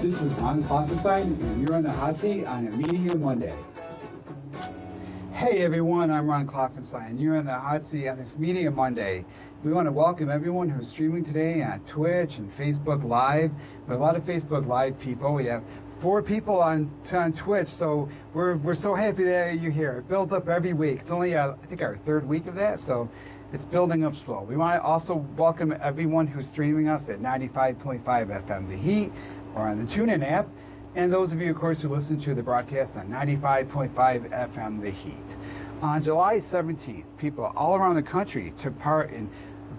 This is Ron Klopfenstein, and you're on the hot seat on a Media Monday. Hey everyone, I'm Ron Klopfenstein. You're on the hot seat on this Media Monday. We want to welcome everyone who's streaming today on Twitch and Facebook Live. We have a lot of Facebook Live people. We have 4 people on Twitch, so we're so happy that you're here. It builds up every week. It's only, I think, our 3rd week of that, so it's building up slow. We want to also welcome everyone who's streaming us at 95.5 FM The Heat or on the TuneIn app, and those of you, of course, who listen to the broadcast on 95.5 FM The Heat. On July 17th, people all around the country took part in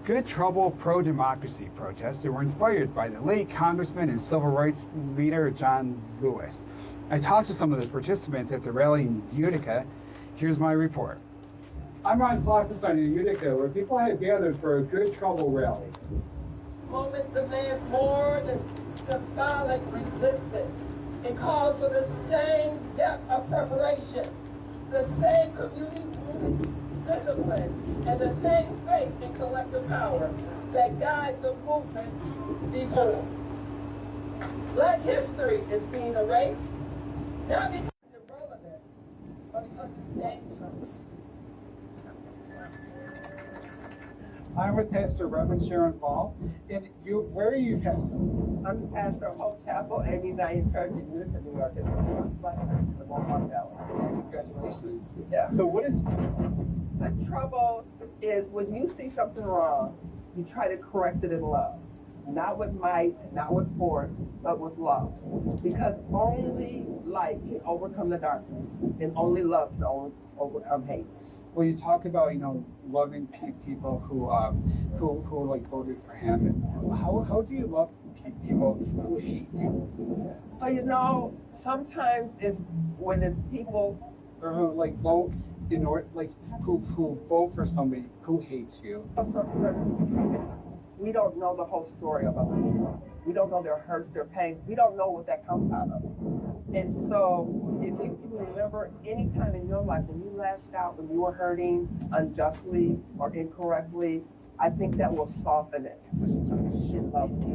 Good Trouble pro-democracy protests that were inspired by the late Congressman and civil rights leader John Lewis. I talked to some of the participants at the rally in Utica. Here's my report. I'm Ron Klopfenstein in Utica, where people have gathered for a Good Trouble rally. This moment demands more than symbolic resistance. It calls for the same depth of preparation, the same community discipline, and the same faith in collective power that guide the movements before. Black history is being erased, not because it's irrelevant, but because it's dangerous. I'm with Pastor Reverend Sharon Ball. And where are you, Pastor? I'm the pastor of Hope Chapel, Amy Zion Church in Utica, New York. It's the newest black church in the Mount Carmel Valley. Congratulations. Yeah. So what is... The trouble is when you see something wrong, you try to correct it in love. Not with might, not with force, but with love. Because only light can overcome the darkness, and only love can overcome hate. Well, you talk about, loving people who like voted for him. And how do you love people who hate you? Well, sometimes it's when it's people Or who like vote who vote for somebody who hates you. We don't know the whole story of other people. We don't know their hurts, their pains. We don't know what that comes out of. And so if you can remember any time in your life when you lashed out, when you were hurting unjustly or incorrectly, I think that will soften it. Shit loves to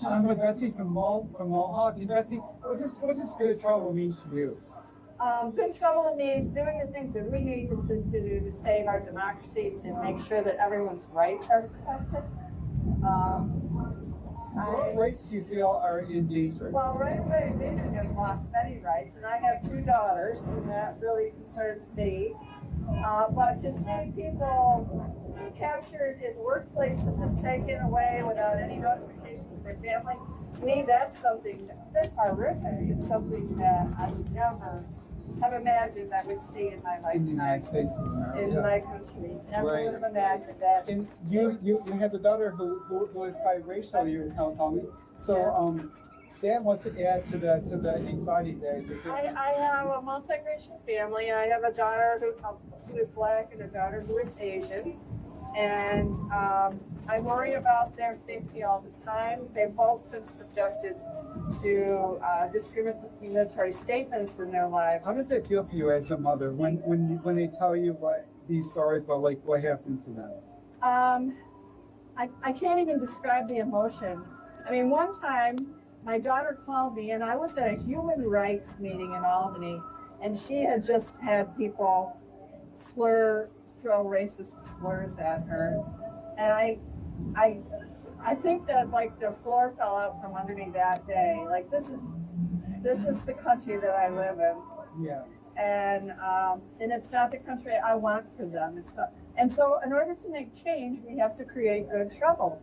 I'm with Betsy from Mohawk. And Betsy, what does Good Trouble mean to you? Good trouble means doing the things that we need to do to save our democracy, to make sure that everyone's rights are protected. What rights do you feel are in danger? Well, right away, we have lost many rights, and I have 2 daughters, and that really concerns me. But to see people captured in workplaces and taken away without any notification to their family, to me, that's that's horrific. It's something that I would never have imagined I would see in my lifetime. In the United States of America. In my country. Never Right. would have imagined that. And you have a daughter who is biracial, you were telling me. So that wants to add to the anxiety that you feel. I have a multiracial family. I have a daughter who is black and a daughter who is Asian. And I worry about their safety all the time. They've both been subjected to discriminatory statements in their lives. How does it feel for you as a mother when they tell you these stories about like what happened to them? I can't even describe the emotion. I mean, one time my daughter called me, and I was at a human rights meeting in Albany, and she had just had people throw racist slurs at her, and I think that like the floor fell out from under me that day. Like this is the country that I live in. Yeah. And it's not the country I want for them. And so in order to make change, we have to create good trouble.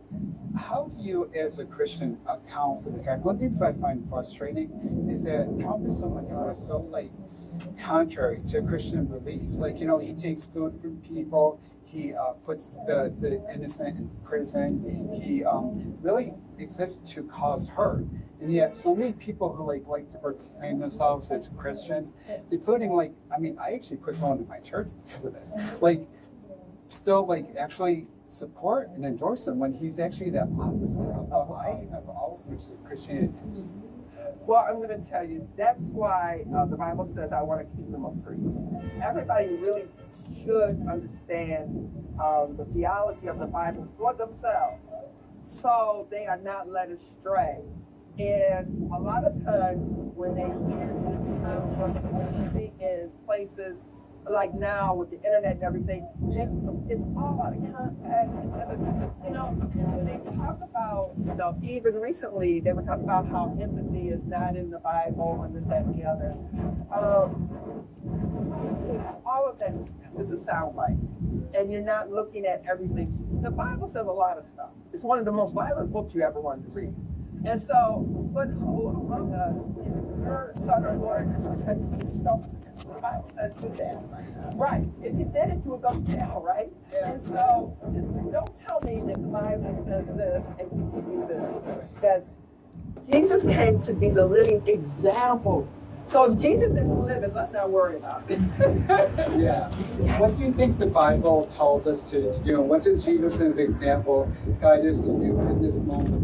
How do you, as a Christian, account for the fact? One thing I find frustrating is that Trump is someone who is so contrary to Christian beliefs. He takes food from people. He puts the innocent in prison. He really exists to cause hurt. And yet, so many people who like to proclaim themselves as Christians, including I actually quit going to my church because of this. Still actually support and endorse him when he's actually the opposite of I have always understood Christianity. Well, I'm going to tell you, that's why the Bible says I want to keep them a priest. Everybody really should understand the theology of the Bible for themselves so they are not led astray. And a lot of times when they hear this sound, especially in places like now with the internet and everything, it's all about the context. You know, when they talk about, you know, even recently they were talking about how empathy is not in the Bible and this, that, and the other. All of that is because it's a soundbite, and you're not looking at everything. The Bible says a lot of stuff. It's one of the most violent books you ever wanted to read. And so, but who among us, if your son or daughter disrespects yourself, the Bible says do that. Right. If you did it, you would go to jail, right? Yeah. And so, don't tell me that the Bible says this and you do this. That's Jesus came to be the living example. So if Jesus didn't live it, let's not worry about it. Yeah. What do you think the Bible tells us to do? And what does Jesus' example guide us to do in this moment?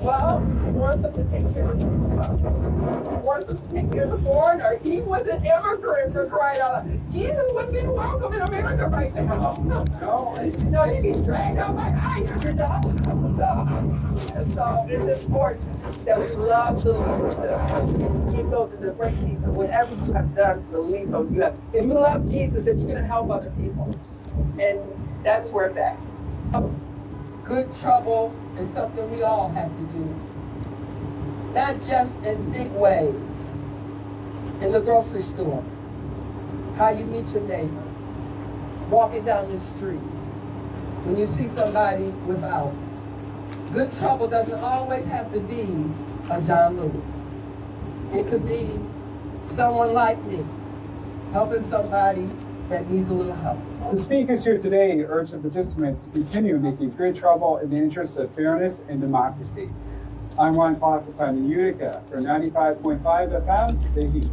Well, he wants us to take care of the He wants us to take care of the foreigner. He was an immigrant, for crying out loud. Jesus wouldn't be welcome in America right now. No, he'd be dragged out by ICE, you know. So it's important that we love the least of them. Keep those in the break things. And whatever you have done for the least of you have. If you love Jesus, then you're going to help other people. And that's where it's at. Good trouble is something we all have to do. Not just in big ways. In the grocery store. How you meet your neighbor. Walking down the street. When you see somebody without. Good trouble doesn't always have to be a John Lewis. It could be someone like me. Helping somebody that needs a little help. The speakers here today urge the participants to continue making good trouble in the interest of fairness and democracy. I'm Ron Klopfenstein in Utica for 95.5 FM, The Heat.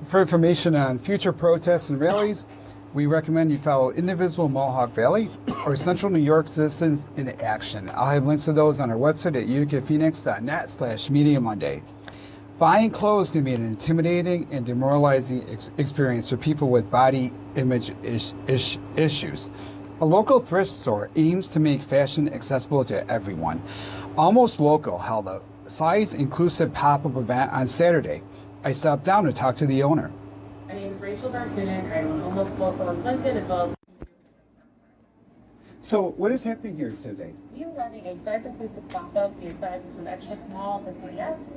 For information on future protests and rallies, we recommend you follow Indivisible Mohawk Valley or Central New York Citizens in Action. I'll have links to those on our website at uticaphoenix.net/Media Monday. Buying clothes can be an intimidating and demoralizing experience for people with body image issues. A local thrift store aims to make fashion accessible to everyone. Almost Local held a size-inclusive pop-up event on Saturday. I stopped down to talk to the owner. My name is Rachel Bartunik. I'm Almost Local in Clinton, as well as... So what is happening here today? We are having a size-inclusive pop-up. We have sizes from extra small to 3X.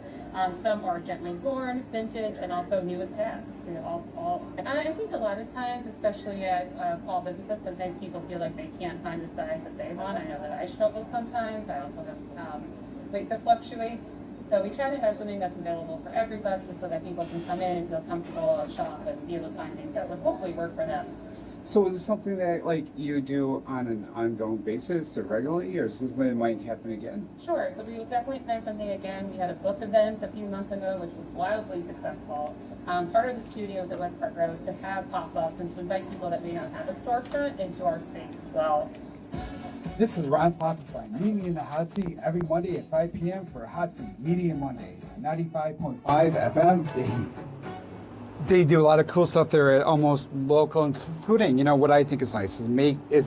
Some are gently worn, vintage, and also new with tags. You know, all. I think a lot of times, especially at small businesses, sometimes people feel like they can't find the size that they want. I know that I struggle sometimes. I also have weight that fluctuates. So we try to have something that's available for everybody so that people can come in and feel comfortable, shop, and be able to find things that would hopefully work for them. So is this something that like you do on an ongoing basis or regularly, or something that might happen again? Sure, so we will definitely plan something again. We had a book event a few months ago, which was wildly successful. Part of the studios at West Park Row is to have pop-ups and to invite people that may not have a storefront into our space as well. This is Ron Klopfenstein, meeting in the Hot Seat every Monday at 5 p.m. for Hot Seat Media Monday, 95.5 FM, The Heat. They do a lot of cool stuff there at Almost Local, including, you know, what I think is nice is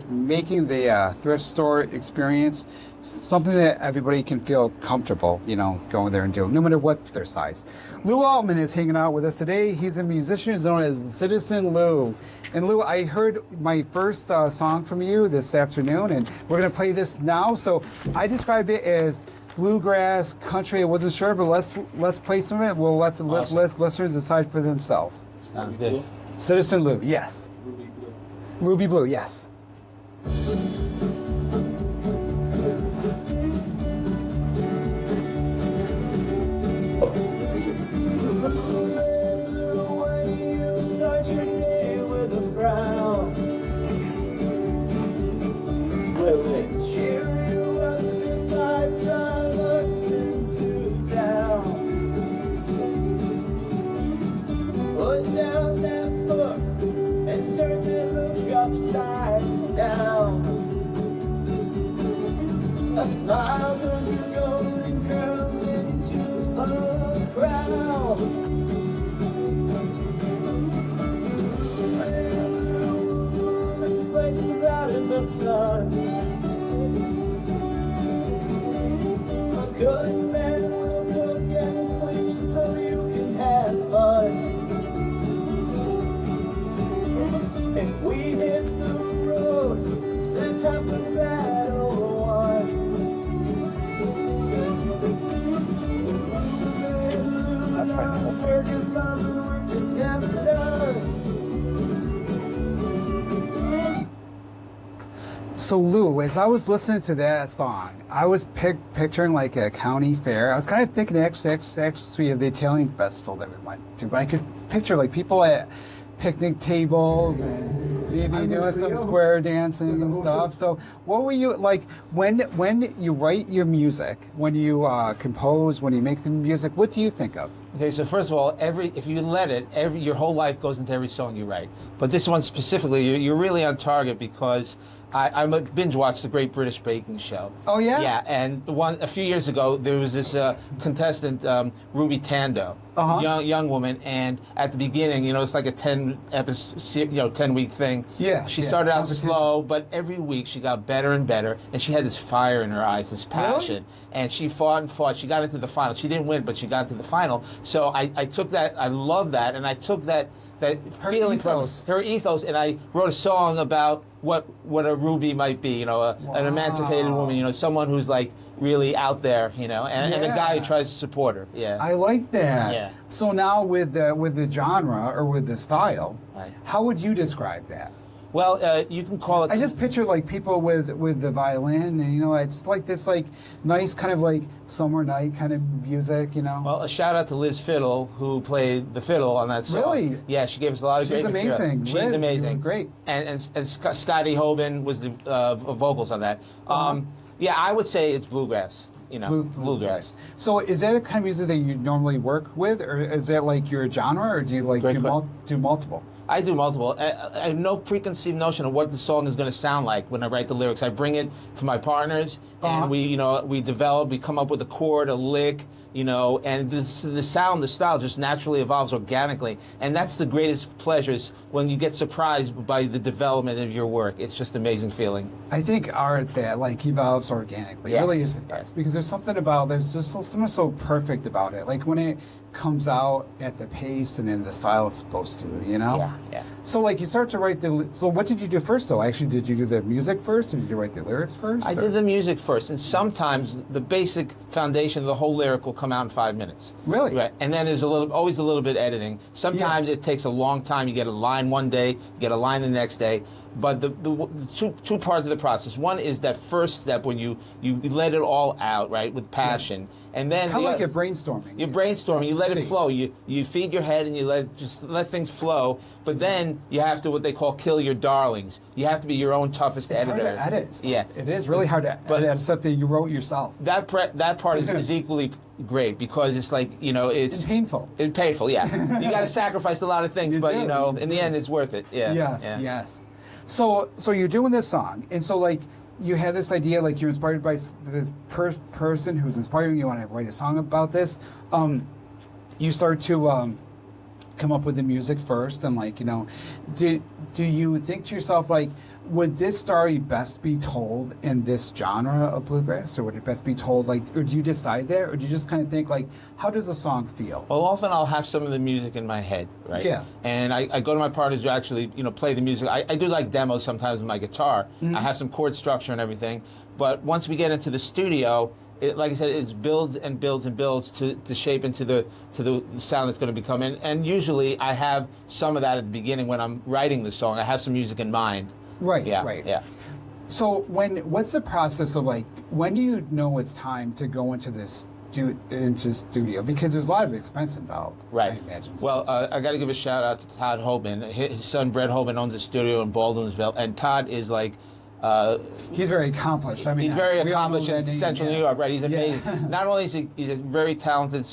making the thrift store experience something that everybody can feel comfortable, you know, going there and doing, no matter what their size. Lou Altman is hanging out with us today. He's a musician known as Citizen Lou. And Lou, I heard my first song from you this afternoon, and we're going to play this now. So I described it as bluegrass, country. I wasn't sure, but let's play some of it. We'll let the listeners decide for themselves. Sounds good. Citizen Lou, yes. Ruby Blue. Ruby Blue, yes. Put down that book and turn that look upside down. Good men will cook and clean so you can have fun. If we hit the road, there's half the battle won. That's probably the whole Circus doesn't work, it's never done. So Lou, as I was listening to that song, I was picturing like a county fair. I was kind of thinking actually of the Italian festival that we went to, but I could picture like people at picnic tables and maybe doing some square dances and stuff. So what were you like when you write your music, when you compose, when you make the music, what do you think of? Okay, so first of all, if you let it, your whole life goes into every song you write. But this one specifically, you're really on target because I binge watched the Great British Baking Show. Oh yeah? Yeah, and a few years ago there was this contestant, Ruby Tando, young woman, and at the beginning, it's like a 10-week thing. Yeah. She started out slow, but every week she got better and better, and she had this fire in her eyes, this passion. Really? And she fought and fought. She got into the final. She didn't win, but she got into the final. So I took that. I love that, and I took that feeling ethos. from her ethos, and I wrote a song about what a Ruby might be, an emancipated woman, someone who's like really out there, and a guy who tries to support her. Yeah. I like that. Yeah. So now with the genre or with the style, Right. how would you describe that? Well, you can call it. I just picture like people with the violin, and it's like this like nice kind of like summer night kind of music, Well, a shout out to Liz Fiddle, who played the fiddle on that song. Really? Yeah, she gave us a lot of She's great material. amazing. She's Liz, you amazing. were great. And Scotty Hoban was the vocals on that. Yeah, I would say it's bluegrass. Bluegrass. So is that a kind of music that you normally work with, or is that like your genre, or do you like do multiple? I do multiple. I have no preconceived notion of what the song is going to sound like when I write the lyrics. I bring it to my partners, and we develop, we come up with a chord, a lick, and the sound, the style just naturally evolves organically. And that's the greatest pleasures when you get surprised by the development of your work. It's just an amazing feeling. I think art that like evolves organically really is the best, because there's just something so perfect about it. Like when it comes out at the pace and in the style it's supposed to, Yeah. So like you start to write so what did you do first though? Actually, did you do the music first, or did you write the lyrics first? I did the music first, and sometimes the basic foundation of the whole lyric will come out in 5 minutes. Really? Right. And then there's always a little bit editing. Sometimes it takes a long time. You get a line one day, you get a line the next day. But the two parts of the process. One is that first step when you let it all out, right, with passion, and then kind of like a brainstorming. You're brainstorming. You let it flow. You feed your head and you let things flow. But then you have to what they call kill your darlings. You have to be your own toughest editor. Hard to edit. Yeah, it is really hard to edit stuff that you wrote yourself. That part is equally great, because it's like it's painful. It's painful. Yeah, you got to sacrifice a lot of things, but in the end it's worth it. Yeah. Yes. So you're doing this song, and so like you have this idea, like you're inspired by this person who's inspiring you. Want to write a song about this? You start to come up with the music first, and like do you think to yourself like, would this story best be told in this genre of bluegrass, or would it best be told like, or do you decide that, or do you just kind of think like, how does the song feel? Well, often I'll have some of the music in my head, right? Yeah. And I go to my partners who actually, play the music. I do like demos sometimes with my guitar. I have some chord structure and everything. But once we get into the studio, like I said, it builds and builds and builds to shape into the sound that's going to become. And usually I have some of that at the beginning when I'm writing the song. I have some music in mind. Right. Yeah. Right. Yeah. So what's the process of like, when do you know it's time to go into this into studio? Because there's a lot of expense involved. Right. I imagine. Well, I got to give a shout out to Todd Hoban. His son Brett Hoban owns a studio in Baldwinsville, and Todd is like. He's very accomplished. I mean, he's very accomplished in Central New York, right? He's amazing. Yeah. Not only is he's a very talented,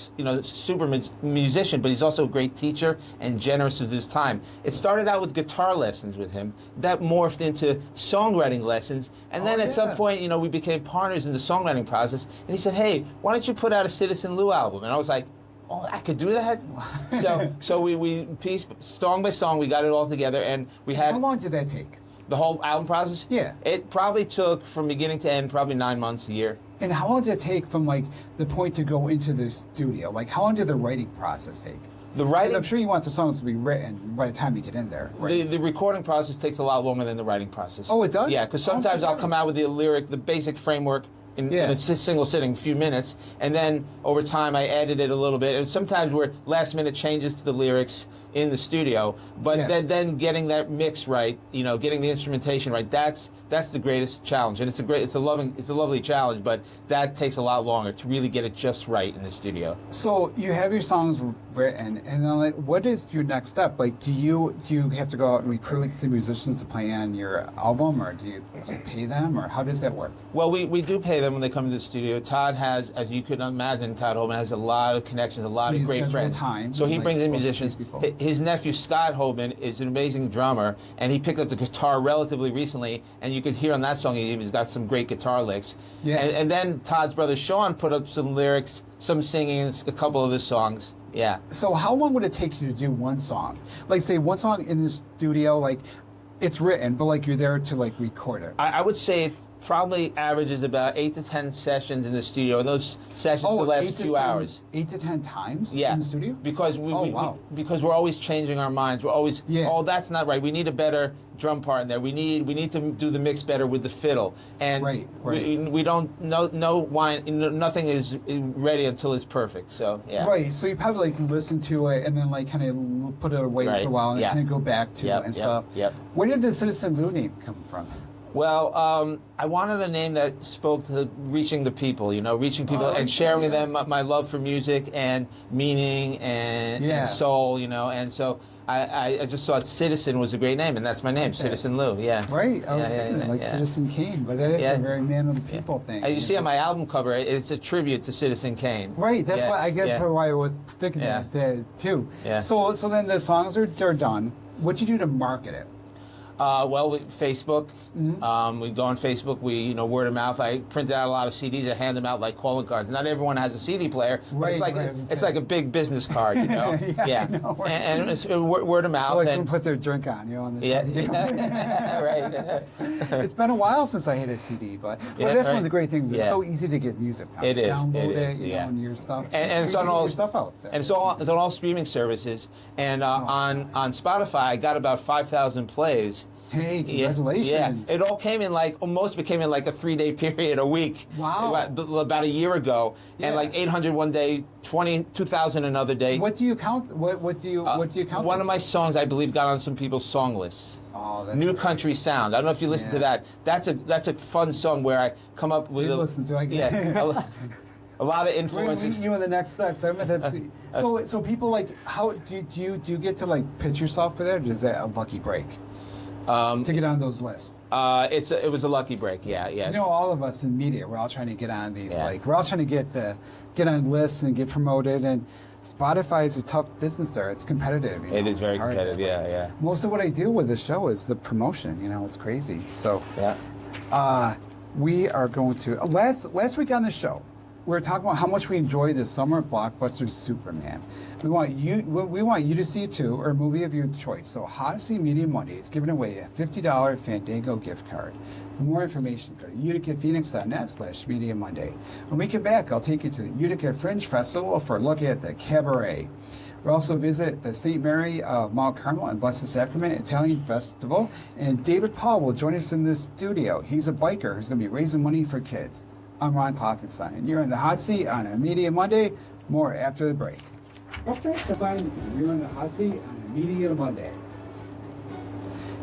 super musician, but he's also a great teacher and generous with his time. It started out with guitar lessons with him, that morphed into songwriting lessons, and then at some point, we became partners in the songwriting process. And he said, "Hey, why don't you put out a Citizen Lou album?" And I was like, "Oh, I could do that." So we piece song by song, we got it all together, and we had. How long did that take? The whole album process? Yeah. It probably took from beginning to end probably 9 months, a year. And how long did it take from like the point to go into the studio? Like how long did the writing process take? The 'Cause writing, I'm sure you want the songs to be written by the time you get in there. Right? the recording process takes a lot longer than the writing process. Oh, it does? Yeah, because Oh, I'm sometimes I'll surprised. come out with the lyric, the basic framework in a single sitting, few minutes, and then over time I edit it a little bit. And sometimes we're last minute changes to the lyrics in the studio, but Yeah. then getting that mix right, you know, getting the instrumentation right, that's the greatest challenge, and it's a lovely challenge, but that takes a lot longer to really get it just right in the studio. So you have your songs written, and then like, what is your next step? Like, do you have to go out and recruit the musicians to play on your album, or do you pay them, or how does that work? Well, we do pay them when they come to the studio. Todd has, as you could imagine, Todd Holman has a lot of connections, a lot So of you great schedule friends. time, So he like, brings in book these musicians. people. His nephew Scott Holman is an amazing drummer, and he picked up the guitar relatively recently, and you could hear on that song he's got some great guitar licks. Yeah. And then Todd's brother Sean put up some lyrics, some singing, a couple of his songs. Yeah. So how long would it take you to do one song? Like, say one song in the studio, like it's written, but like you're there to like record it. I would say it probably averages about 8 to 10 sessions in the studio, and those sessions will last 8 a to few 10 hours. 8 to 10 times Yeah, in the studio? because wow. because we're always changing our minds. We're always, oh, that's not right. We need a better drum part in there. We need to do the mix better with the fiddle. And Right. we don't nothing is ready until it's perfect. So yeah. Right, so you probably like listen to it and then like kind of put it away Right, for a while and yeah. kind of go back to it and stuff. Yep. Where did the Citizen Blue name come from? Well, I wanted a name that spoke to reaching the people, you know, reaching people and sharing with them my love for music and meaning and soul, you know, and so I just thought Citizen was a great name, and that's my name, Citizen Lou, yeah. Right, I was thinking Citizen Kane, but that is a very man of the people thing. You see on my album cover, it's a tribute to Citizen Kane. Right, that's why I guess why I was thinking that too. Yeah. So then the songs are done. What'd you do to market it? Well, with Facebook, we go on Facebook. We, word of mouth. I printed out a lot of CDs. I hand them out like calling cards. Not everyone has a CD player, but it's like a big business card, you know. I know. And it's word of mouth. Always someone put their drink on, on the right. It's been a while since I hit a CD, but that's one of the great things. It's so easy to get music now. It is. Download it, and your stuff. And it's on all your stuff out there. And it's on all streaming services. And on Spotify, I got about 5,000 plays. Hey, congratulations. Yeah, it all came in most of it came in like a 3-day period, a week. Wow. About a year ago. And like 800 one day, 2,000 another day. What do you count? What do you count? One of my songs, I believe, got on some people's song lists. Oh, that's New great. Country Sound. I don't know if you listen to that. That's a fun song where I come up with listen to it. a lot of We're influences. gonna meet you in the next segment. So people like, how do you get to like pitch yourself for that? Or is that a lucky break to get on those lists? It was a lucky break. Yeah. All of us in media, we're all trying to get on these. We're all trying to get on lists and get promoted. And Spotify is a tough business there. It's competitive. It is very competitive. Yeah. Most of what I do with the show is the promotion. It's crazy. So we are going to last week on the show. We were talking about how much we enjoy the summer blockbuster Superman. We want you to see it too, or a movie of your choice. So Odyssey Media Monday is giving away a $50 Fandango gift card. For more information, go to uticaphoenix.net/Media Monday. When we get back, I'll take you to the Utica Fringe Festival for a look at the cabaret. We'll also visit the St. Mary of Mount Carmel and Blessed Sacrament Italian Festival. And David Paul will join us in the studio. He's a biker who's going to be raising money for kids. I'm Ron Klopfenstein. You're in the hot seat on a Media Monday. More after the break. You're in the hot seat on a Media Monday.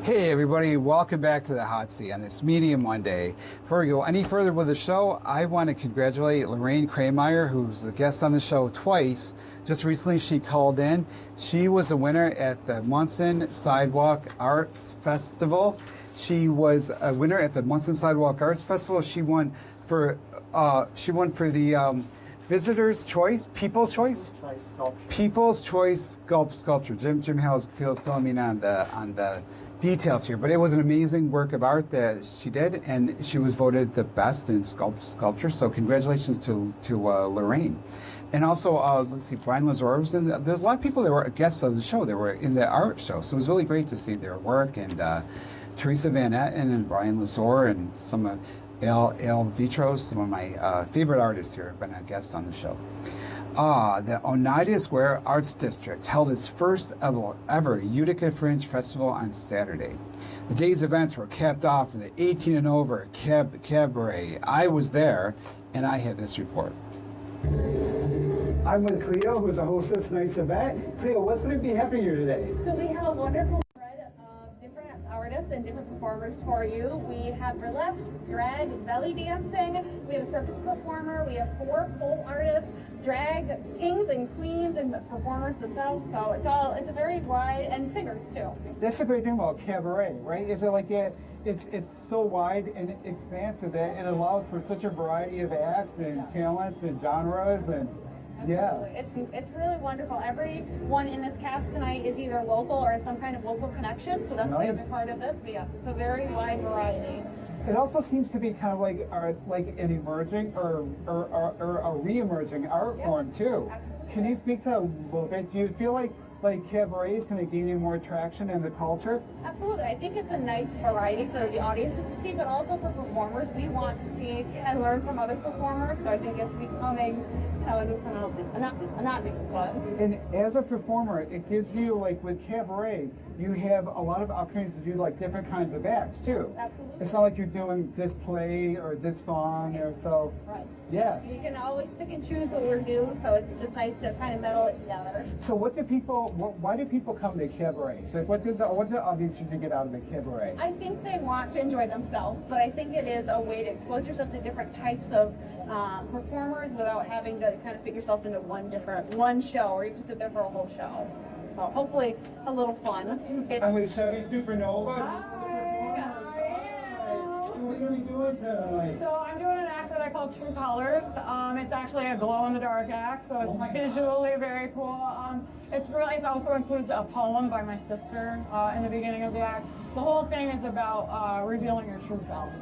Hey everybody, welcome back to the hot seat on this Media Monday. Before we go any further with the show, I want to congratulate Lorraine Krameyer, who's the guest on the show twice. Just recently she called in. She was a winner at the Munson Sidewalk Arts Festival. She was a winner at the Munson Sidewalk Arts Festival. She won for the Visitor's Choice, People's Choice? People's Choice Sculpture. Jim Hall's filming on the details here, but it was an amazing work of art that she did, and she was voted the best in sculpture. So congratulations to Lorraine. And also, let's see, Brian Lazar was in. There's a lot of people that were guests on the show that were in the art show, so it was really great to see their work and Teresa Van Etten and Brian Lazor and some of El Vitro, some of my favorite artists here have been a guest on the show. The Oneida Square Arts District held its first ever Utica Fringe Festival on Saturday. The day's events were capped off with the 18 and over cabaret. I was there, and I have this report. I'm with Cleo, who's the hostess of tonight's event. Cleo, what's going to be happening here today? So we have a wonderful spread of different artists and different performers for you. We have burlesque, drag, belly dancing. We have a circus performer. We have 4 pole artists, drag kings and queens and performers themselves. So it's a very wide, and singers too. That's the great thing about cabaret, right? Is it like it's so wide and expansive that it allows for such a variety of acts and talents and genres and yeah. It's really wonderful. Everyone in this cast tonight is either local or has some kind of local connection, so that's Nice. the other part of this. But yes, it's a very wide variety. It also seems to be kind of like an emerging or a re-emerging art form too. Absolutely. Can you speak to that a little bit? Do you feel like cabaret is going to gain you more traction in the culture? Absolutely. I think it's a nice variety for the audiences to see, but also for performers. We want to see and learn from other performers, so I think it's becoming a new phenomenon. Not new, but... And as a performer, it gives you, like with cabaret, you have a lot of opportunities to do like different kinds of acts too. Absolutely. It's not like you're doing this play or this song or so. Right. Yeah. So you can always pick and choose what we're doing, so it's just nice to kind of meddle it together. So why do people come to cabaret? So what do the audience usually get out of the cabaret? I think they want to enjoy themselves, but I think it is a way to expose yourself to different types of performers without having to kind of fit yourself into one show, or you have to sit there for a whole show. So hopefully a little fun. I'm with Chevy Supernova. So what are we doing tonight? So I'm doing an act that I call True Colors. It's actually a glow-in-the-dark act, so it's visually very cool. It also includes a poem by my sister in the beginning of the act. The whole thing is about revealing your true self.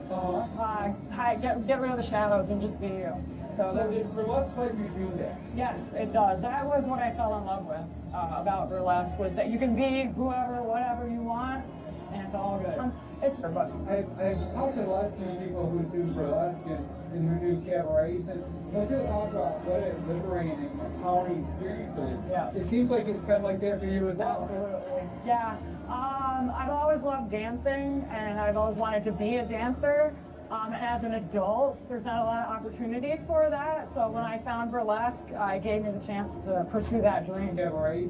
Get rid of the shadows and just be you. So does burlesque let you do that? Yes, it does. That was what I fell in love with about burlesque, was that you can be whoever, whatever you want, and it's all good. But I've talked to a lot of people who do burlesque and who do cabarets, and when they talk about what a liberating and empowering experience is, it seems like it's been like that for you as well. absolutely, yeah. I've always loved dancing, and I've always wanted to be a dancer. And as an adult, there's not a lot of opportunity for that. So when I found burlesque, it gave me the chance to pursue that dream. Cabaret.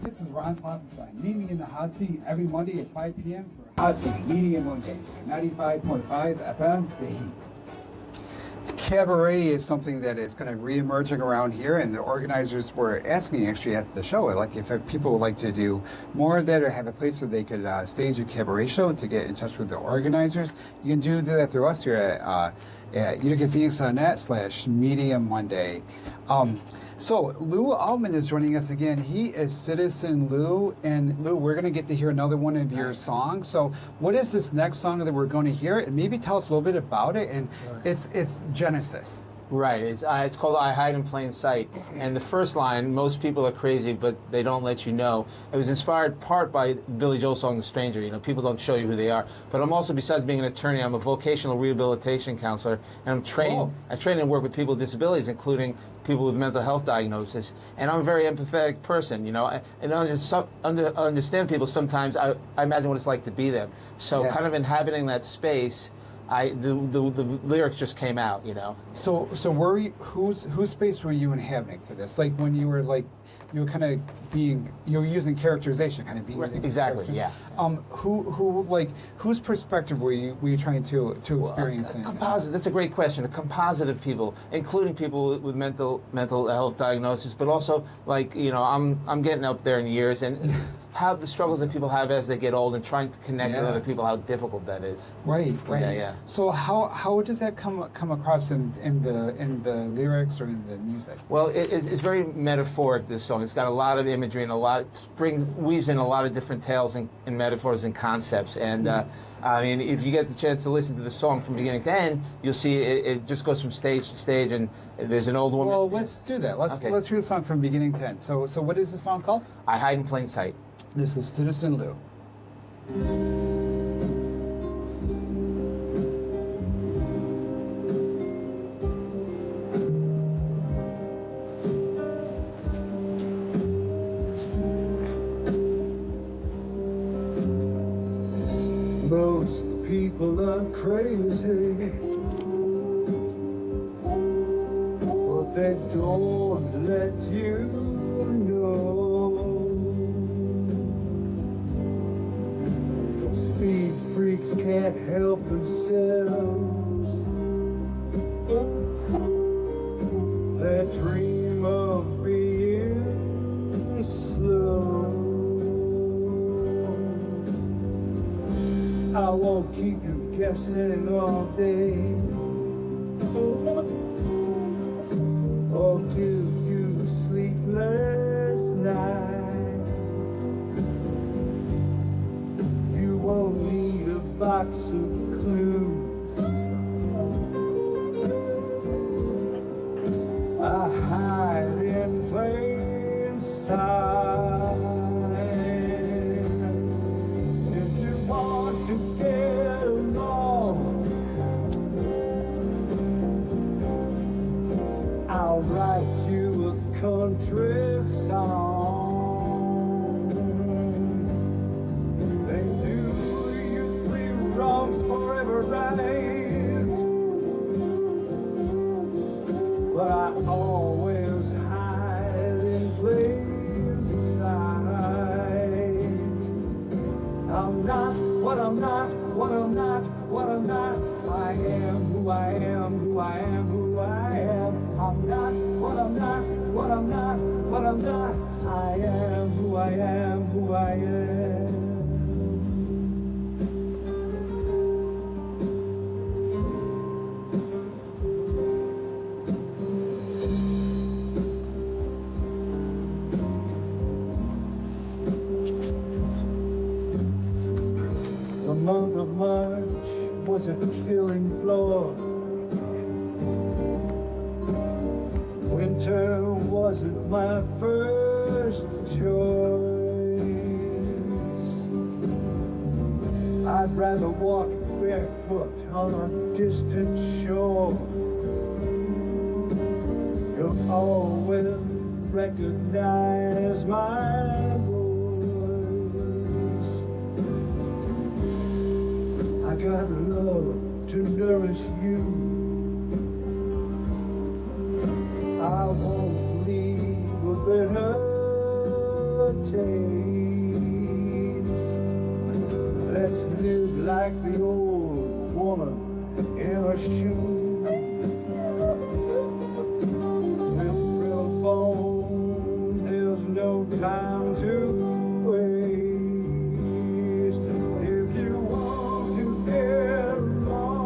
This is Ron Klopfenstein. Meet me in the hot seat every Monday at 5 p.m. for Hot Seat Media Mondays, 95.5 FM, The Heat. Cabaret is something that is kind of re-emerging around here, and the organizers were asking actually at the show, like if people would like to do more of that or have a place where they could stage a cabaret show to get in touch with the organizers, you can do that through us here at uticaphoenix.net/Media Monday. So Lou Altman is joining us again. He is Citizen Lou, and Lou, we're going to get to hear another one of your songs. So what is this next song that we're going to hear? And maybe tell us a little bit about it. And it's Genesis. Right. It's called I Hide in Plain Sight. And the first line, most people are crazy, but they don't let you know. It was inspired part by Billy Joel's song, The Stranger. You know, people don't show you who they are. But I'm also, besides being an attorney, I'm a vocational rehabilitation counselor. And I'm trained. Oh. I train and work with people with disabilities, including people with mental health diagnosis. And I'm a very empathetic person, you know. And understand people sometimes. I imagine what it's like to be them. So kind of inhabiting that space, the lyrics just came out, you know. So were you, whose space were you inhabiting for this? Like when you were kind of you were using characterization, kind of being exactly, characters. Yeah. Whose perspective were you trying to experience? Well, composite. That's a great question. A composite of people, including people with mental health diagnosis, but also like, you know, I'm getting up there in years, and how the struggles that people have as they get old and trying to connect with other people, how difficult that is. Right. Yeah. So how does that come across in the lyrics or in the music? Well, it's very metaphoric, this song. It's got a lot of imagery and weaves in a lot of different tales and metaphors and concepts. And I mean, if you get the chance to listen to the song from beginning to end, you'll see it just goes from stage to stage, and there's an old woman. Well, let's do that. Let's hear the song from beginning to end. So what is the song called? I Hide in Plain Sight. This is Citizen Lou. Most people are crazy, but they don't let you know. Speed freaks can't help themselves. They dream of being slow. I won't keep you guessing all day, or give you a sleepless night. You won't need a box of clues. I hide in plain sight. I'll write you a country song. Then do you 3 wrongs forever right. But I always hide in plain sight. I'm not what I'm not, what I'm not, what I'm not. I am who I am, who I am, who I am. I'm not what I'm not, what I'm not, what I'm not. I am who I am, who I am. The month of March was a killing floor. Winter wasn't my first choice. I'd rather walk barefoot on a distant shore. You'll always recognize my voice. I got love to nourish you. I won't leave a bitter taste. Let's live like the old woman in her shoe. Memorial bone, there's no time to waste. If you want to get along,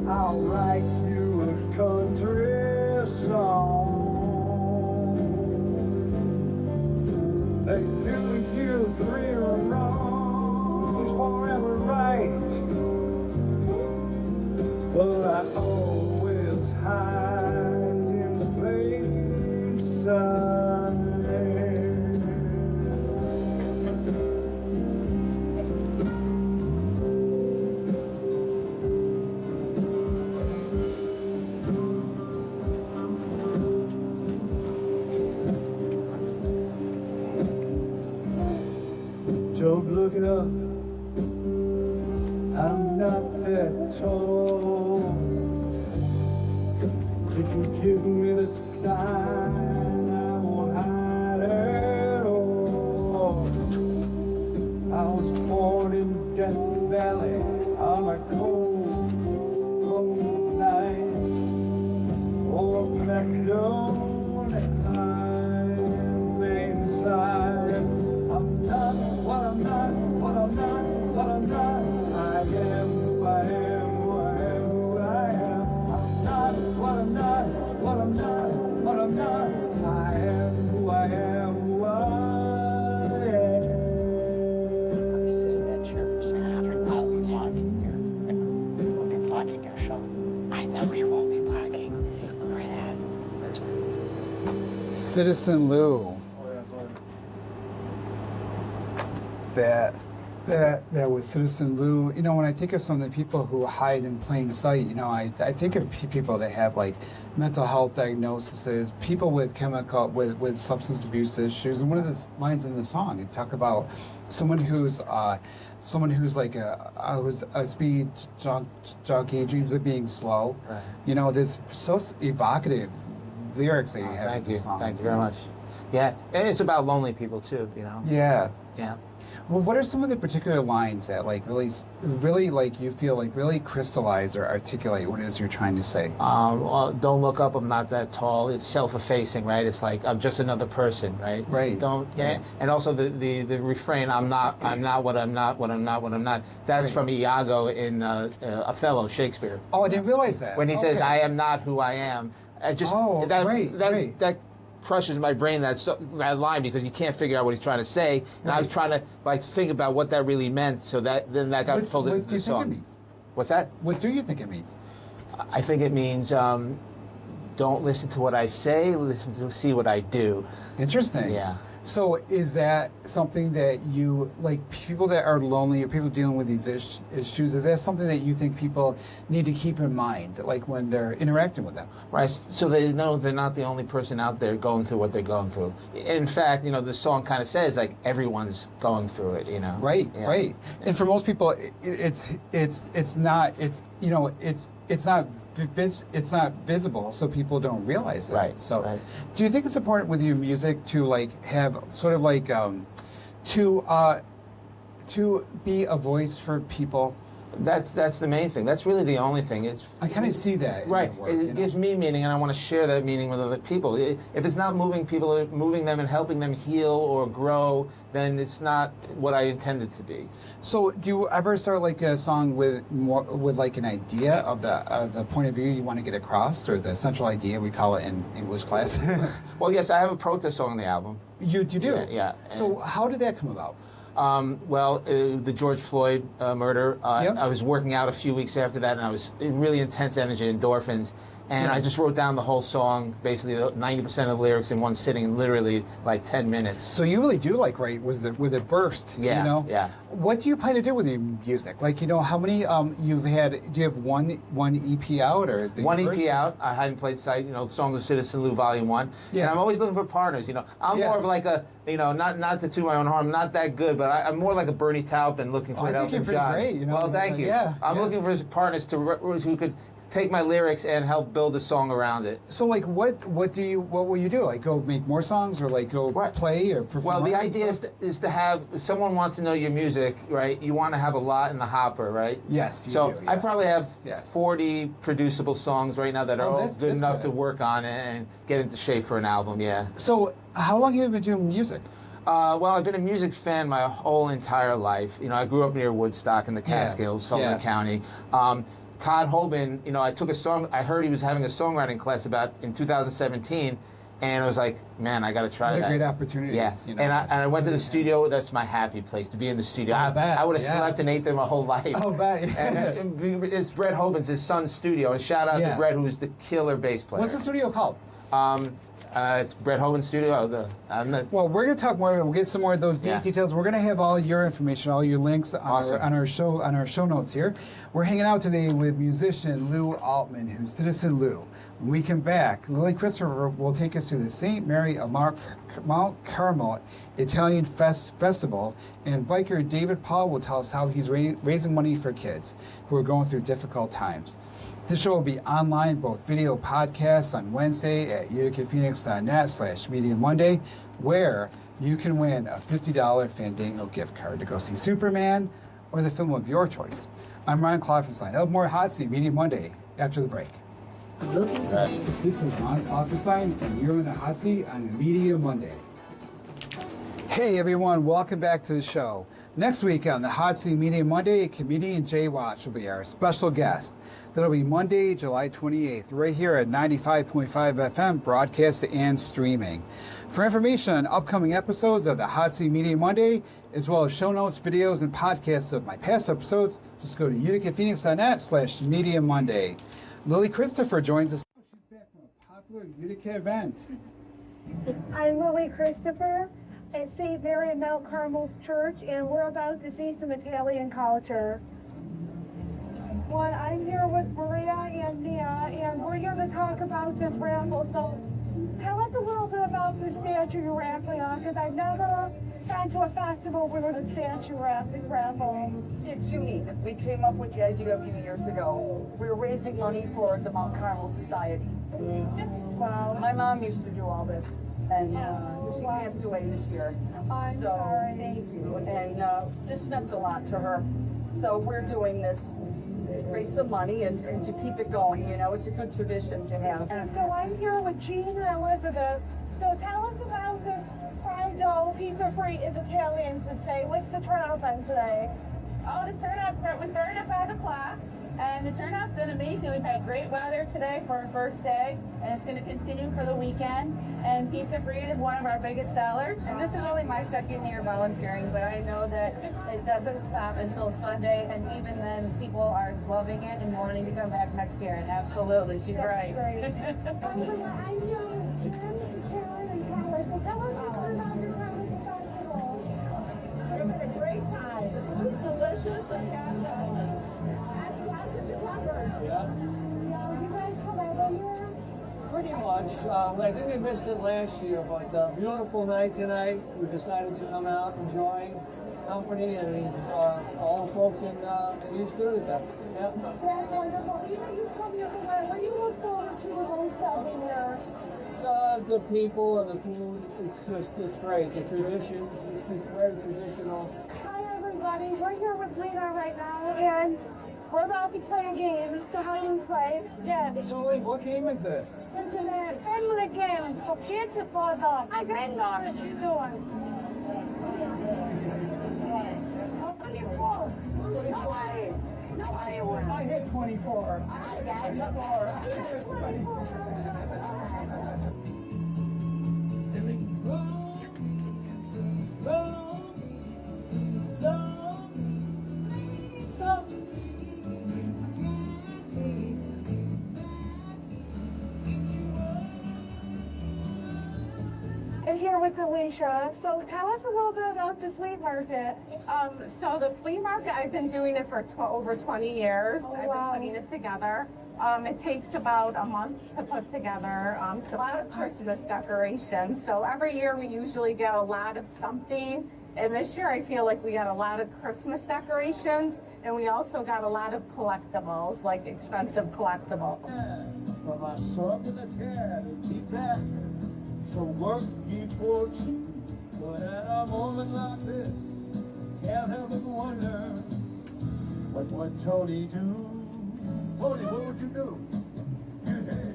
I'll write you a country song. They do you 3 wrongs forever right, but I always hide in plain sight. Don't look it up, I'm not that tall. If you give me the sign, I won't hide at all. I was born in Death Valley on a cold, cold night. Oh, back down Citizen Lou. That was Citizen Lou. You know, when I think of some of the people who hide in plain sight, you know, I think of people that have like mental health diagnoses, people with with substance abuse issues. And one of the lines in the song, you talk about someone who's like a speed junkie, dreams of being slow. Right. You know, there's so evocative lyrics that you have in the song. Thank you very much. Yeah, and it's about lonely people too, you know. Yeah. Yeah. Well, what are some of the particular lines that like really like you feel like really crystallize or articulate what it is you're trying to say? Well, don't look up, I'm not that tall. It's self-effacing, right? It's like I'm just another person, right? Right. Don't, yeah. And also the refrain, I'm not what I'm not. That's Right. from Iago in Othello, Shakespeare. Oh, I didn't realize that. When he says, Okay. I am not who I am. That crushes my brain, that line, because you can't figure out what he's trying to say. And I was trying to like think about what that really meant, so that got folded into the song. What do you think it means? What's that? What do you think it means? I think it means don't listen to what I say, listen to see what I do. Interesting. Yeah. So is that something that you, like people that are lonely or people dealing with these issues, is that something that you think people need to keep in mind, like when they're interacting with them? Right, so they know they're not the only person out there going through what they're going through. In fact, you know, the song kind of says like everyone's going through it, you know. Right, Yeah. right. And for most people, it's not visible, so people don't realize it. Right. So, right. do you think it's important with your music to like have sort of like to be a voice for people? That's the main thing. That's really the only thing. I kind of see that. in Right. your work, It gives me meaning, and I want to share that meaning with other people. If it's not moving people, moving them and helping them heal or grow, then it's not what I intended to be. So, do you ever start like a song with like an idea of the point of view you want to get across, or the central idea, we call it in English class? Well, yes, I have a protest song on the album. You do? Yeah. So, how did that come about? The George Floyd murder, Yep. I was working out a few weeks after that, and I was in really intense energy, endorphins, and I just wrote down the whole song, basically 90% of the lyrics in one sitting, in literally like 10 minutes. So you really do like write with it burst, Yeah, you know? yeah. What do you plan to do with your music? Like, you know, how many you've had? Do you have one EP out or One EP out. I hadn't played sight. You know, Songs of Citizen Lou Volume 1. Yeah. And I'm always looking for partners. You know, I'm more of like a, you know, not to toot my own horn, I'm not that good, but I'm more like a Bernie Taupin looking for I an think Elton you're John. pretty great, you know? Well, It's thank like, you. yeah, I'm yeah. looking for partners who could take my lyrics and help build a song around it. So, like, what will you do? Like, go make more songs, or like go play or perform? Well, the and idea stuff? is to have, if someone wants to know your music, right, you want to have a lot in the hopper, right? Yes, you so do, I yes, probably yes, have yes. 40 producible songs right now that are all that's good enough good. to work on and get into shape for an album, yeah. So, how long have you been doing music? Well, I've been a music fan my whole entire life. You know, I grew up near Woodstock in the Catskills, Sullivan County. Todd Hoban, you know, I heard he was having a songwriting class in 2017, and I was like, man, I got to try that. What a great opportunity. Yeah, you know, and I went to the studio. That's my happy place, to be in the studio. I bet, I would have yeah. slept and ate there my whole life. Oh, bet. and it's Brett Hoban's, his son's studio, and shout out to Brett, who's the killer bass player. What's the studio called? It's Brett Hoban's studio. Well, we're going to talk more. We'll get some more of those details. We're going to have all your information, all your links on our show notes here. We're hanging out today with musician Lou Altman, who's Citizen Lou. When we come back, Lily Christopher will take us to the St. Mary of Mount Carmel Italian Festival, and biker David Paul will tell us how he's raising money for kids who are going through difficult times. This show will be online, both video podcasts on Wednesday at uticaphoenix.net/Media Monday, where you can win a $50 Fandango gift card to go see Superman or the film of your choice. I'm Ron Klopfenstein. Elmore Hot Seat Media Monday after the break. This is Ron Klopfenstein, and you're in the Hot Seat on Media Monday. Hey everyone, welcome back to the show. Next week on the Hot Seat Media Monday, comedian Jay Watch will be our special guest. That'll be Monday, July 28th, right here at 95.5 FM, broadcast and streaming. For information on upcoming episodes of the Hot Seat Media Monday, as well as show notes, videos, and podcasts of my past episodes, just go to uticaphoenix.net/Media Monday. Lily Christopher joins us. She's back from a popular Utica event. I'm Lily Christopher at St. Mary and Mount Carmel's Church, and we're about to see some Italian culture. Well, I'm here with Maria and Mia, and we're here to talk about this raffle. So tell us a little bit about the statue you're raffling on, because I've never gone to a festival where there's a statue raffle. It's unique. We came up with the idea a few years ago. We were raising money for the Mount Carmel Society. Wow. My mom used to do all this, and she passed away this year. I'm sorry. Thank you. And this meant a lot to her. So we're doing this to raise some money and to keep it going. You know, it's a good tradition to have. So I'm here with Jean and Elizabeth. So tell us about the fried dough, pizza free, as Italians would say. What's the turnout been today? Oh, the turnout we started at 5 o'clock, and the turnout's been amazing. We've had great weather today for our first day, and it's going to continue for the weekend. And pizza free is one of our biggest sellers. And this is only my second year volunteering, but I know that it doesn't stop until Sunday, and even then, people are loving it and wanting to come back next year. And absolutely, she's right. Great. I'm here with Jen, Karen, and Kelly. So tell us about your time at the festival. We're having a great time. The food's delicious. I got the hot sausage and peppers. Yeah, you guys come every year? Pretty much. I think we missed it last year, but beautiful night tonight. We decided to come out, enjoy company, and all the folks in East Utica. Yep. That's wonderful. You come here for what do you look forward to the most of in here? The people and the food, it's great. The tradition, it's very traditional. Hi everybody, we're here with Lena right now, and we're about to play a game. So how do we play? Yeah. So what game is this? This is a family game for kids and for adults. My granddaughter, she's doing. 24. Nobody wins. I hit 24. I got more. And here with Alicia. So tell us a little bit about the flea market. So the flea market, I've been doing it for over 20 years. Oh, I've wow. been putting it together. It takes about a month to put together. So a lot of Christmas decorations. So every year we usually get a lot of something. And this year I feel like we got a lot of Christmas decorations, and we also got a lot of collectibles, like expensive collectibles. From my son to the cat and keep back. So work people too. But at a moment like this, can't help but wonder, what would Tony do? Tony, what would you do? You hey.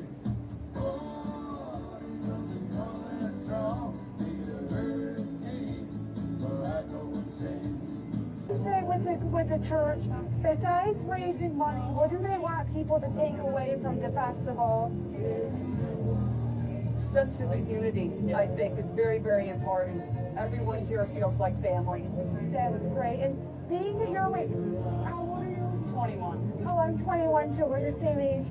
Say with the church, besides raising money, what do they want people to take away from the festival? Sense of community, I think, is very, very important. Everyone here feels like family. That was great. And being that you're, how old are you? 21. Oh, I'm 21 too. We're the same age.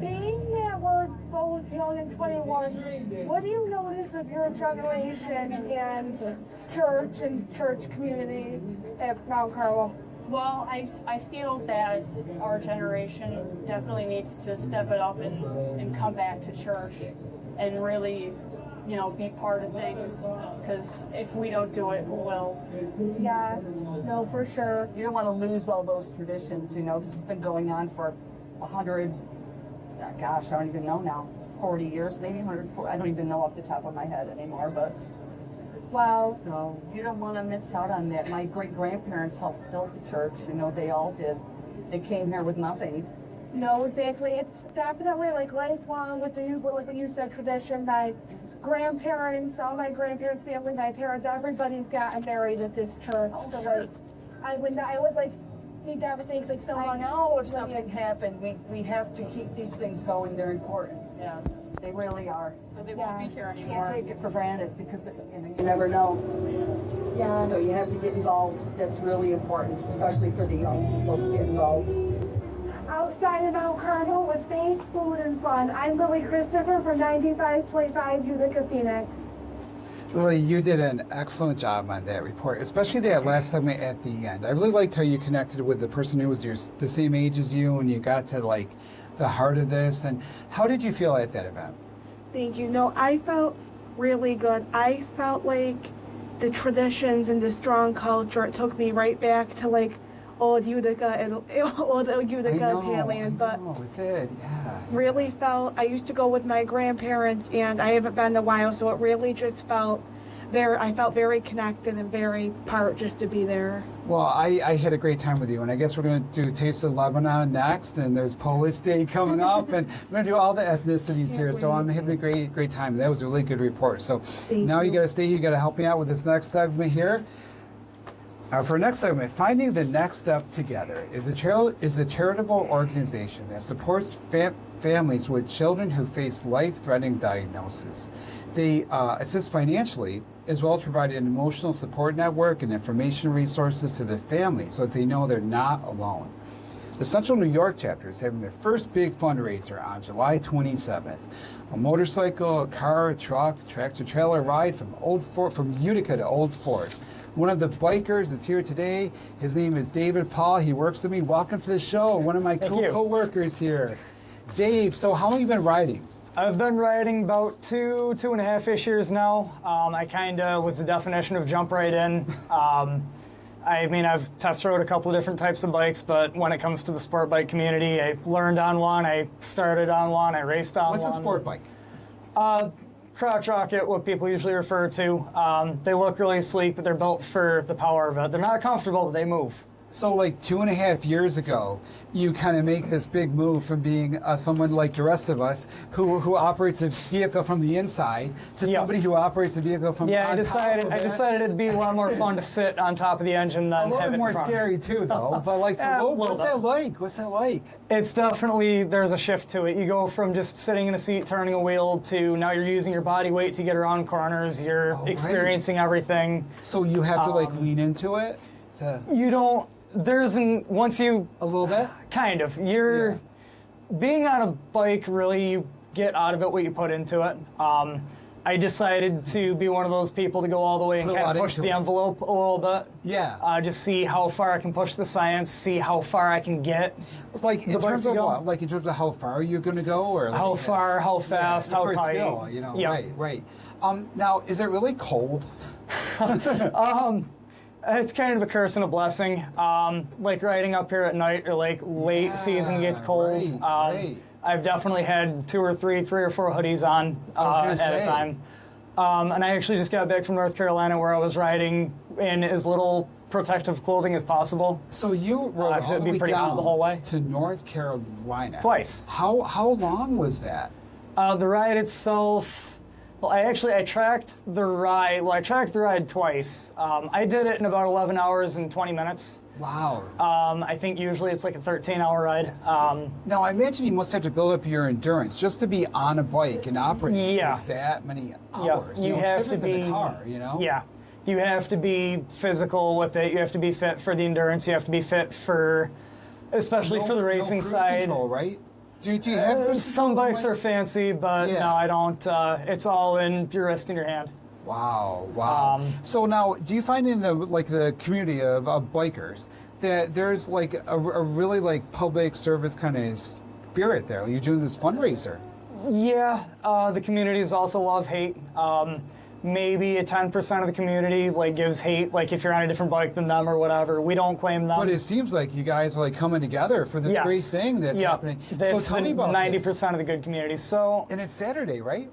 Being that we're both young and 21, what do you notice with your generation and church community at Mount Carmel? Well, I feel that our generation definitely needs to step it up and come back to church and really, you know, be part of things, because if we don't do it, who will? Yes, no, for sure. You don't want to lose all those traditions. You know, this has been going on for 100, gosh, I don't even know now, 40 years, maybe 140. I don't even know off the top of my head anymore, but. Wow. So you don't want to miss out on that. My great-grandparents helped build the church. You know, they all did. They came here with nothing. No, exactly. It's definitely like lifelong with the, like what you said, tradition. My grandparents, all my grandparents' family, my parents, everybody's gotten married at this church. Oh, so sure. like, I would like be devastated like so I long. know if something happened, we have to keep these things going. They're important. Yes. They really are. But they won't be here anymore. Can't take it for granted because you never know. Yeah. So you have to get involved. That's really important, especially for the young people to get involved. outside of Mount Carmel with faith, food, and fun. I'm Lily Christopher from 95.5 Utica Phoenix. Lily, you did an excellent job on that report, especially that last segment at the end. I really liked how you connected with the person who was the same age as you, and you got to like the heart of this. And how did you feel at that event? Thank you. No, I felt really good. I felt like the traditions and the strong culture, it took me right back to like old Utica and old Utica Italian, but it did, yeah. Really felt, I used to go with my grandparents and I haven't been in a while, so it really just felt I felt very connected and very part just to be there. Well, I had a great time with you, and I guess we're going to do Taste of Lebanon next, and there's Polish Day coming up, and we're going to do all the ethnicities here, so I'm having a great time. That was a really good report. So now you got to stay here, you got to help me out with this next segment here. For our next segment, Finding the Next Step Together is a charitable organization that supports families with children who face life-threatening diagnoses. They assist financially, as well as provide an emotional support network and information resources to the family so that they know they're not alone. The Central New York chapter is having their first big fundraiser on July 27th. A motorcycle, a car, a truck, tractor-trailer ride from Utica to Old Fort. One of the bikers is here today. His name is David Paul. He works with me. Welcome to the show. One of my cool co-workers here. Dave, so how long have you been riding? I've been riding about two and a half-ish years now. I kind of was the definition of jump right in. I mean, I've test rode a couple of different types of bikes, but when it comes to the sport bike community, I learned on one, I started on one, I raced on one. What's a sport bike? Crotch rocket, what people usually refer to. They look really sleek, but they're built for the power of it. They're not comfortable, but they move. So like 2.5 years ago, you kind of make this big move from being someone like the rest of us who operates a vehicle from the inside to somebody who operates a vehicle from I decided it'd be a lot more fun to sit on top of the engine than a little bit more scary too, though. But like, what's that like? What's that like? It's definitely, there's a shift to it. You go from just sitting in a seat, turning a wheel, to now you're using your body weight to get around corners. You're experiencing everything. So you have to like lean into it. You don't. Once you a little bit, kind of. You're being on a bike. Really, you get out of it what you put into it. I decided to be one of those people to go all the way and kind of push the envelope a little bit. Yeah. Just see how far I can push the science. See how far I can get. It's like in terms of what? Like in terms of how far you're going to go, or like how far, how fast, how tight. Skill, you know. Right. Now, is it really cold? It's kind of a curse and a blessing. Like riding up here at night or like late season gets cold. I've definitely had three or four hoodies on at a time. And I actually just got back from North Carolina where I was riding in as little protective clothing as possible. So you rode all the way down the whole way to North Carolina? Twice. How long was that? The ride itself. Well, I tracked the ride. Well, I tracked the ride twice. I did it in about 11 hours and 20 minutes. Wow. I think usually it's like a 13-hour ride. Now, I imagine you must have to build up your endurance just to be on a bike and operate for that many hours. You have to be in the car, you know? Yeah. You have to be physical with it. You have to be fit for the endurance. You have to be fit for, especially for the racing side. Control, right? Do you have some bikes are fancy, but no, I don't. It's all in your wrist and your hand. Wow. So now, do you find in the community of bikers that there's like a really like public service kind of spirit there? You're doing this fundraiser. Yeah, the communities also love hate. Maybe 10% of the community like gives hate, like if you're on a different bike than them or whatever. We don't claim them. But it seems like you guys are like coming together for this great thing that's happening. So tell me about 90% of the good community. So and it's Saturday, right?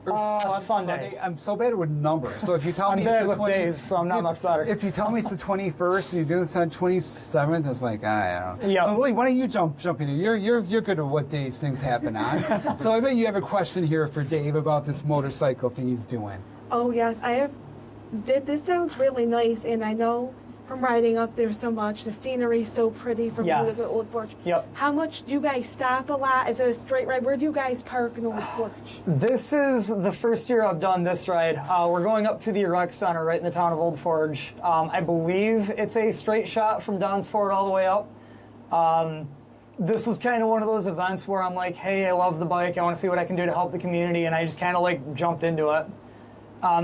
Or Sunday. I'm so bad with numbers. So if you tell me it's the the 20th, days, so I'm not much better. If you tell me it's the 21st and you do this on 27th, it's like I don't know. Yep. So Lily, why don't you jump in here? You're good at what days things happen on. So I bet you have a question here for Dave about this motorcycle thing he's doing. Oh yes, I have. This sounds really nice, and I know from riding up there so much, the scenery is so pretty from Utica to Old Forge. Yep. How much do you guys stop a lot? Is it a straight ride? Where do you guys park in Old Forge? This is the first year I've done this ride. We're going up to the rec center right in the town of Old Forge. I believe it's a straight shot from Don's Ford all the way up. this was kind of one of those events where I'm like, hey, I love the bike. I want to see what I can do to help the community, and I just kind of like jumped into it.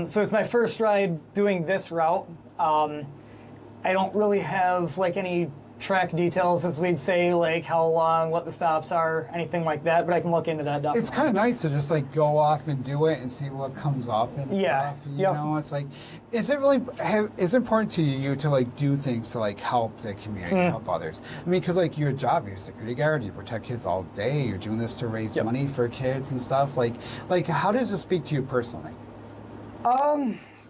So it's my first ride doing this route. I don't really have like any track details, as we'd say, like how long, what the stops are, anything like that, but I can look into that definitely. It's kind of nice to just like go off and do it and see what comes up and stuff. You know, it's like, is it really, is it important to you to like do things to like help the community, help others? I mean, because like your job, you're a security guard, you protect kids all day, you're doing this to raise money for kids and stuff. Like how does it speak to you personally?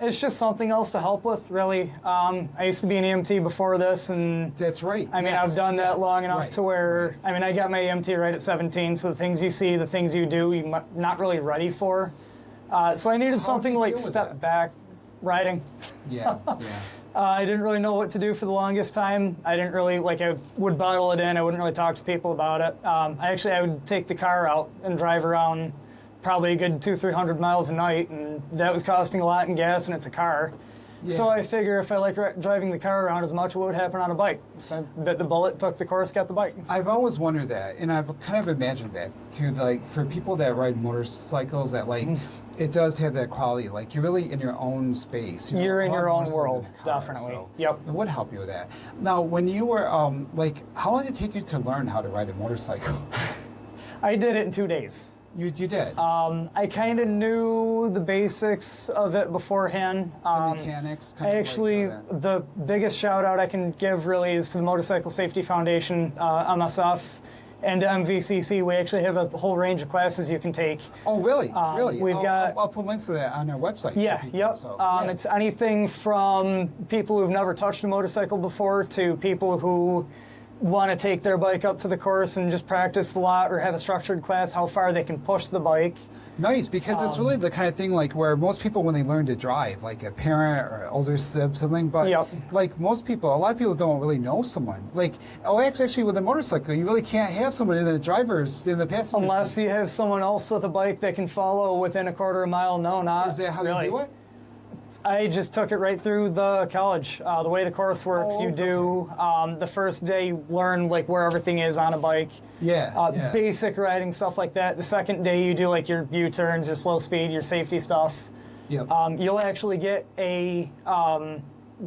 It's just something else to help with, really. I used to be an EMT before this, and that's right. I mean, I've done that long enough to where, I mean, I got my EMT right at 17, so the things you see, the things you do, you're not really ready for. So I needed something like step back riding. Yeah, I didn't really know what to do for the longest time. I didn't really, like, I would bottle it in. I wouldn't really talk to people about it. I would take the car out and drive around probably a good 200-300 miles a night, and that was costing a lot in gas, and it's a car. So I figure if I like driving the car around as much, what would happen on a bike? So I bit the bullet, took the course, got the bike. I've always wondered that, and I've kind of imagined that too. Like for people that ride motorcycles, that like it does have that quality. Like you're really in your own space. You're in your own world, definitely. So yep. It would help you with that. Now, when you were like, how long did it take you to learn how to ride a motorcycle? I did it in 2 days. You did? I kind of knew the basics of it beforehand. The mechanics? Actually, the biggest shout out I can give really is to the Motorcycle Safety Foundation, MSF, and MVCC. We actually have a whole range of classes you can take. Oh, really? Really? We've got. I'll put links to that on our website. Yeah, yep. So, It's anything from people who've never touched a motorcycle before to people who want to take their bike up to the course and just practice a lot or have a structured class, how far they can push the bike. Nice, because it's really the kind of thing like where most people, when they learn to drive, like a parent or older sibling, but like most people, a lot of people don't really know someone. Like, actually with a motorcycle, you really can't have somebody in the passenger unless you have someone else with a bike that can follow within a quarter mile. No, not Is that how really. you do it? I just took it right through the college. The way the course works, you do the first day you learn like where everything is on a bike. Basic riding stuff like that. The second day you do like your U-turns, your slow speed, your safety stuff. Yep. You'll actually get a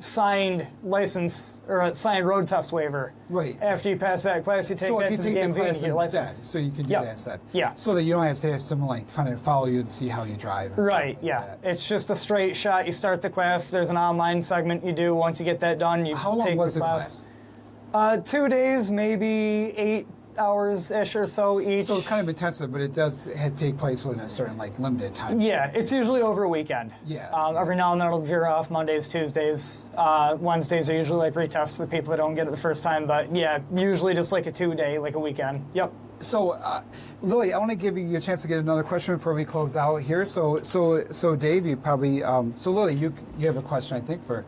signed license or a signed road test waiver. Right. After you pass that class, you take that to the DMV and get your license. So you can do that instead. Yeah. So that you don't have to have someone like kind of follow you to see how you drive. And right. That. It's just a straight shot. You start the class. There's an online segment you do. Once you get that done, you How long take was the class? 2 days, maybe 8 hours-ish or so each. So it's kind of intensive, but it does take place within a certain like limited time. Yeah, it's usually over a weekend. Every now and then it'll veer off Mondays, Tuesdays. Wednesdays are usually like retests for the people that don't get it the first time. But yeah, usually just like a 2-day, like a weekend. Yep. So, Lily, I want to give you a chance to get another question before we close out here. So Dave, you probably, so Lily, you have a question, I think, for.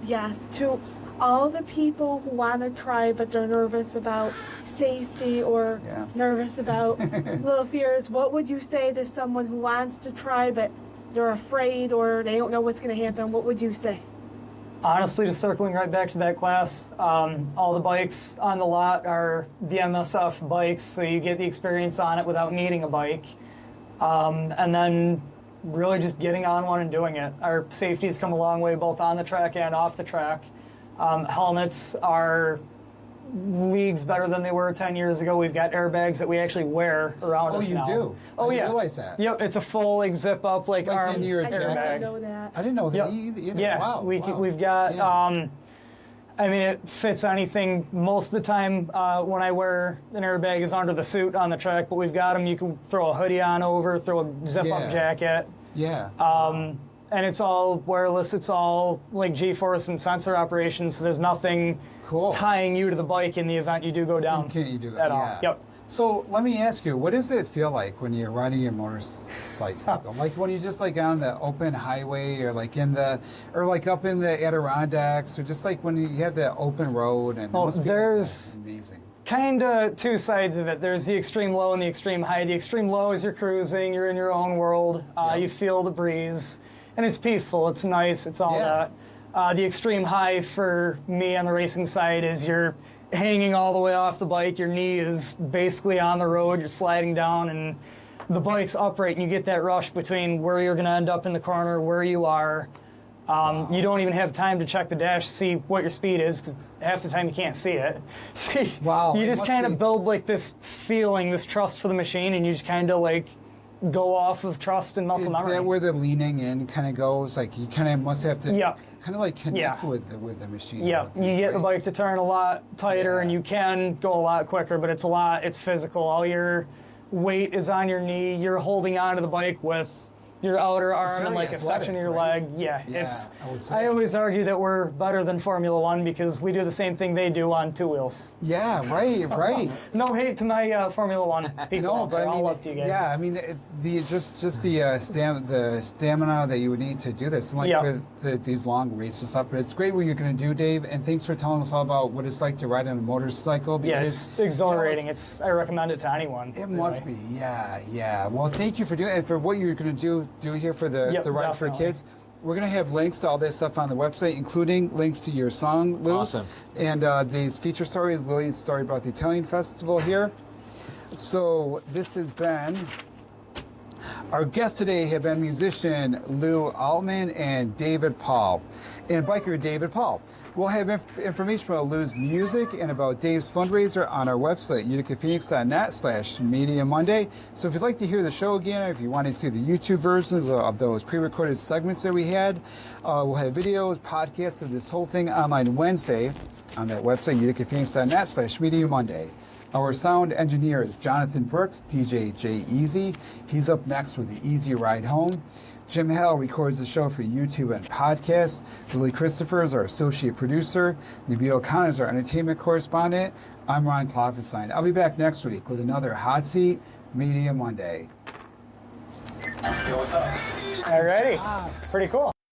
Yes, to all the people who want to try but they're nervous about safety or nervous about little fears, what would you say to someone who wants to try but they're afraid or they don't know what's going to happen? What would you say? Honestly, just circling right back to that class, all the bikes on the lot are the MSF bikes, so you get the experience on it without needing a bike. And then really just getting on one and doing it. Our safety's come a long way both on the track and off the track. Helmets are leagues better than they were 10 years ago. We've got airbags that we actually wear around us now. Oh, you do? Oh, I yeah. didn't realize that. Yep, it's a full like zip up like armed airbag. I didn't know that. I didn't know that either. Yeah, Wow. we've got, I mean, it fits anything. Most of the time when I wear an airbag is under the suit on the track, but we've got them. You can throw a hoodie on over, throw a zip up jacket. Yeah. And it's all wireless. It's all like G-force and sensor operations. So there's nothing tying you to the bike in the event you do go down. You do at all. Yep. So let me ask you, what does it feel like when you're riding your motorcycle? Like when you're just like on the open highway, or like like up in the Adirondacks, or just like when you have the open road and there's amazing. Kind of two sides of it. There's the extreme low and the extreme high. The extreme low is you're cruising, you're in your own world, you feel the breeze, and it's peaceful, it's nice, it's all that. The extreme high for me on the racing side is you're hanging all the way off the bike. Your knee is basically on the road. You're sliding down, and the bike's upright, and you get that rush between where you're going to end up in the corner, where you are. You don't even have time to check the dash to see what your speed is, 'cause half the time you can't see it. Wow. You just kind of build like this feeling, this trust for the machine, and you just kind of like go off of trust and muscle memory. Is that where the leaning in kind of goes? Like you kind of must have to kind of like connect with the machine. Yeah, you get the bike to turn a lot tighter, and you can go a lot quicker, but it's physical. All your weight is on your knee. You're holding onto the bike with your outer arm and like a section of your leg. Yeah, I always argue that we're better than Formula One because we do the same thing they do on two wheels. Yeah, right. No hate to my Formula One people. No, but I mean, all up to you guys. yeah, I mean, the stamina that you would need to do this, and like for these long races and stuff. But it's great what you're going to do, Dave. And thanks for telling us all about what it's like to ride on a motorcycle. Because, yeah, it's exhilarating. I recommend it to anyone. It must be. Yeah. Well, thank you for doing it, and for what you're going to do here for the Ride for Kids. We're going to have links to all this stuff on the website, including links to your song, Lou. Awesome. And these feature stories, Lily's story about the Italian Festival here. So this has been, our guests today have been musician Lou Altman and David Paul, and biker David Paul. We'll have information about Lou's music and about Dave's fundraiser on our website, uticaphoenix.net/Media Monday. So if you'd like to hear the show again, or if you want to see the YouTube versions of those pre-recorded segments that we had, we'll have videos, podcasts of this whole thing online Wednesday on that website, uticaphoenix.net/Media Monday. Our sound engineer is Jonathan Brooks, DJ J Easy. He's up next with the Easy Ride Home. Jim Hell records the show for YouTube and podcasts. Lily Christopher is our associate producer. Nabil Khan is our entertainment correspondent. I'm Ron Klopfenstein. I'll be back next week with another Hot Seat Media Monday. All righty. Pretty cool.